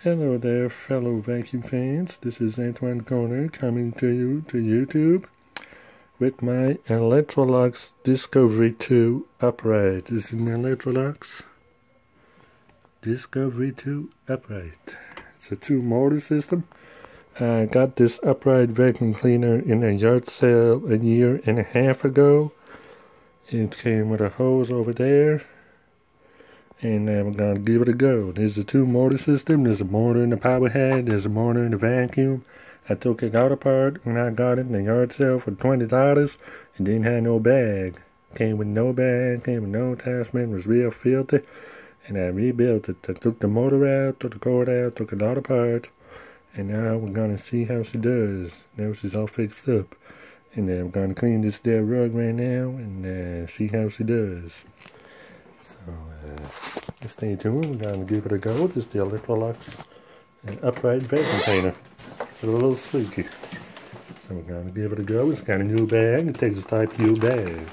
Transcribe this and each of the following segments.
Hello there, fellow vacuum fans. This is Antoine Corner coming to you to YouTube with my Electrolux Discovery 2 upright. This is my Electrolux Discovery 2 upright. It's a 2-motor system. I got this upright vacuum cleaner in a yard sale a year and a half ago. It came with a hose over there. And we're going to give it a go. There's a 2-motor system. There's a motor in the power head. There's a motor in the vacuum. I took it out apart when I got it in the yard sale for $20. It didn't have no bag. Came with no bag. Came with no attachment. It was real filthy. And I rebuilt it. I took the motor out, took the cord out, took it out apart. And now we're going to see how she does. Now she's all fixed up. And we're going to clean this there rug right now and see how she does. So, stay tuned. We're going to give it a go. This is the Electrolux upright vacuum cleaner. It's a little squeaky. So we're going to give it a go. It's got a new bag. It takes a Type U bag.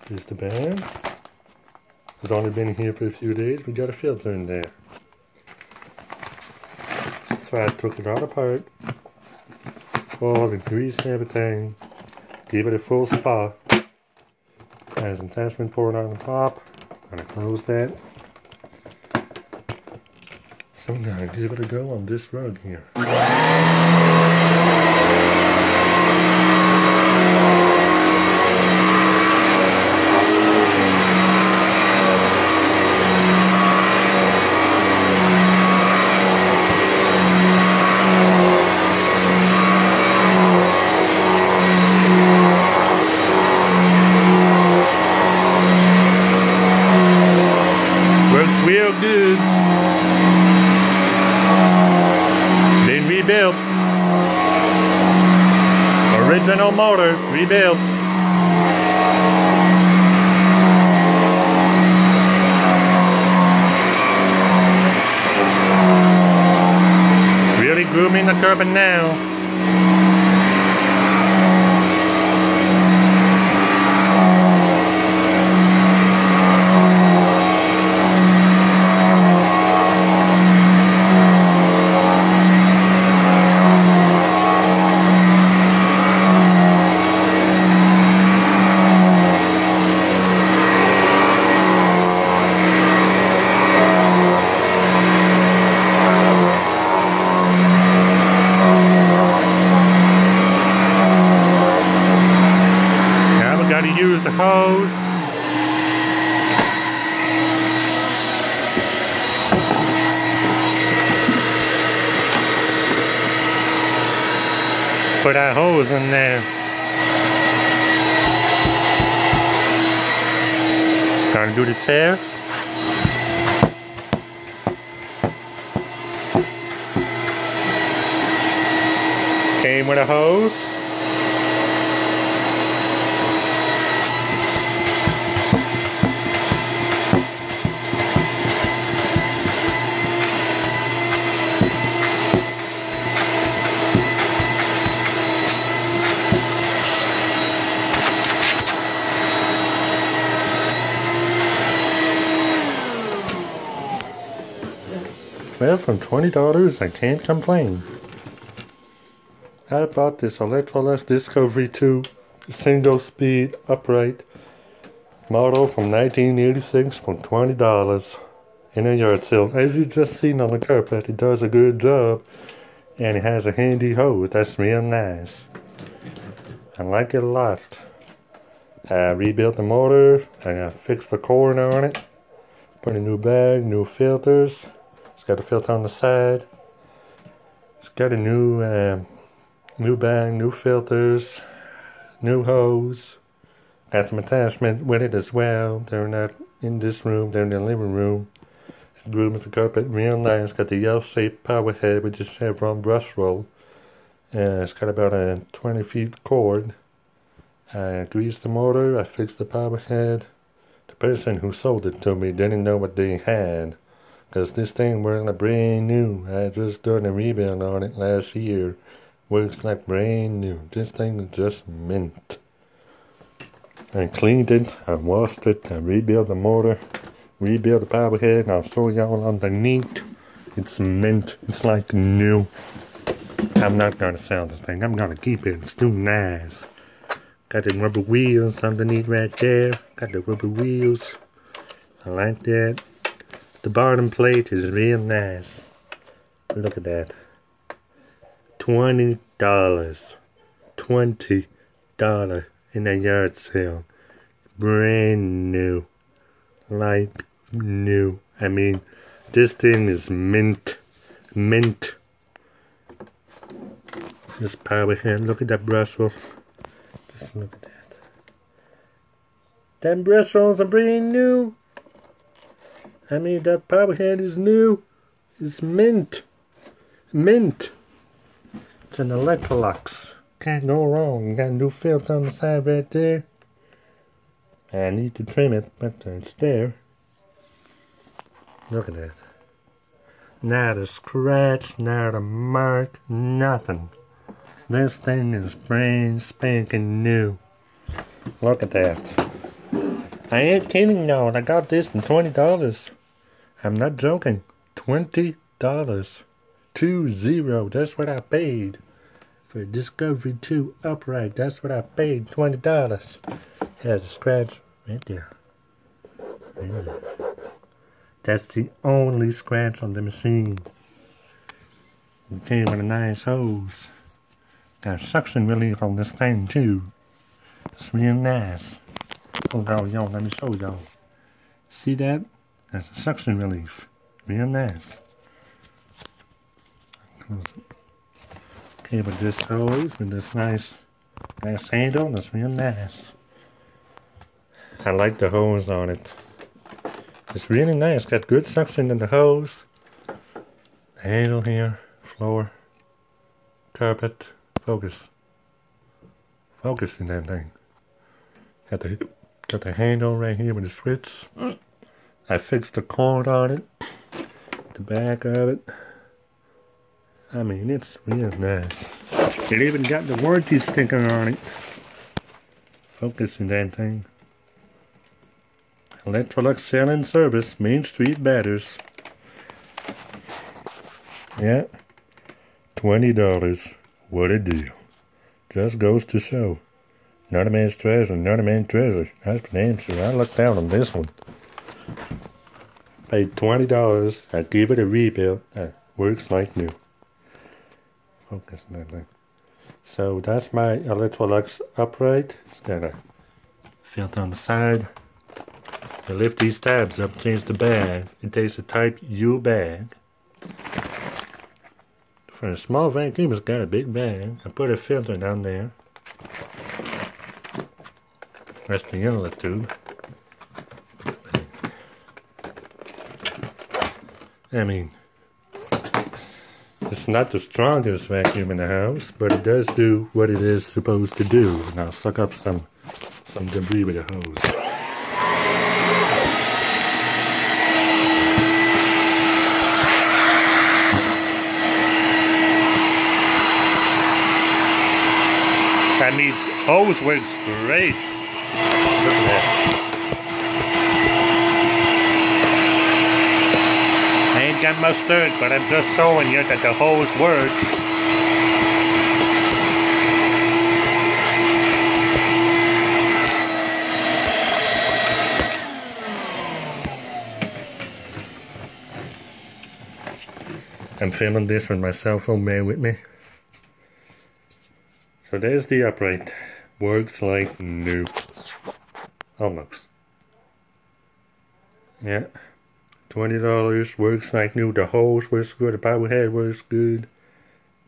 Here's the bag. It's only been here for a few days. We got a filter in there. So I took it all apart. All the grease and everything. Give it a full spot. Has an attachment port on the top. I'm going to close that. So I'm going to give it a go on this rug here. Real good. Been rebuilt. Original motor rebuilt. Really grooming the carpet now. Gotta use the hose. Put that hose in there. Gotta do the tear. Came with a hose. Well, from $20, I can't complain. I bought this Electrolux Discovery 2 single-speed upright model from 1986 for $20 in a yard sale. As you just seen on the carpet, it does a good job, and it has a handy hose. That's real nice. I like it a lot. I rebuilt the motor, and I fixed the cord on it. Put a new bag, new filters. Got a filter on the side. It's got a new bag, new filters, new hose. Got some attachment with it as well. They're not in this room, they're in the living room. The room is the carpet real nice. Got the L-shaped power head with the chevron brush roll. It's got about a 20 feet cord. I greased the motor, I fixed the power head. The person who sold it to me didn't know what they had. Because this thing works brand new. I just done a rebuild on it last year. Works like brand new. This thing is just mint. I cleaned it, I washed it, I rebuilt the motor. rebuild the power head, and I'll show y'all underneath. It's mint. It's like new. I'm not gonna sell this thing. I'm gonna keep it. It's too nice. Got the rubber wheels underneath right there. Got the rubber wheels. I like that. The bottom plate is real nice. Look at that. $20. $20 in a yard sale. Brand new. Like new. I mean, this thing is mint. Mint. This power head. Look at that bristles. Just look at that. Them bristles are brand new. I mean, that power head is new. It's mint. Mint. It's an Electrolux. Can't go wrong. Got a new filter on the side right there. I need to trim it, but it's there. Look at that. Not a scratch, not a mark, nothing. This thing is brand spanking new. Look at that. I ain't kidding y'all. I got this for $20. I'm not joking. $20. 20. That's what I paid for Discovery 2 upright. That's what I paid. $20. Has a scratch right there. That's the only scratch on the machine. It came with a nice hose. Got suction relief on this thing too. It's real nice. Hold on, y'all. Let me show y'all. See that? That's a suction relief. Real nice. Okay, with this hose, with this nice handle, that's real nice. I like the hose on it. It's really nice. Got good suction in the hose. The handle here, floor, carpet, focus. Focus in that thing. Got the handle right here with the switch. I fixed the cord on it. The back of it. I mean, it's real nice. It even got the warranty sticker on it. Focus in that thing. Electrolux Sale and Service, Main Street Batters. Yeah, $20. What a deal. Just goes to show. Not a man's treasure, not a man's treasure. That's for damn sure. I looked down on this one. Paid $20. I give it a rebuild. Works like new. Focus on that thing. So that's my Electrolux upright. It's got a filter on the side. I lift these tabs up, change the bag. It takes a Type U bag. For a small vacuum, it's got a big bag. I put a filter down there. That's the inlet tube. I mean, it's not the strongest vacuum in the house, but it does do what it is supposed to do. And I'll suck up some debris with a hose. I mean, hose works great. Look at that. I ain't got much dirt, but I'm just showing you that the hose works. I'm filming this with my cell phone, bear with me. So there's the upright. Works like new. Almost. Yeah. $20. Works like new. The hose works good. The power head works good.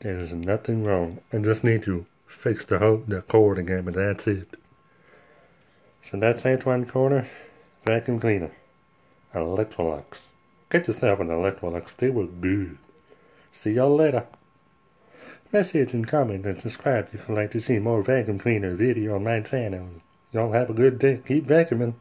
There's nothing wrong. I just need to fix the cord again, but that's it. So that's Antoine Corner vacuum cleaner. Electrolux. Get yourself an Electrolux. They work good. See y'all later. Message and comment and subscribe if you'd like to see more vacuum cleaner video on my channel. Y'all have a good day. Keep vacuuming.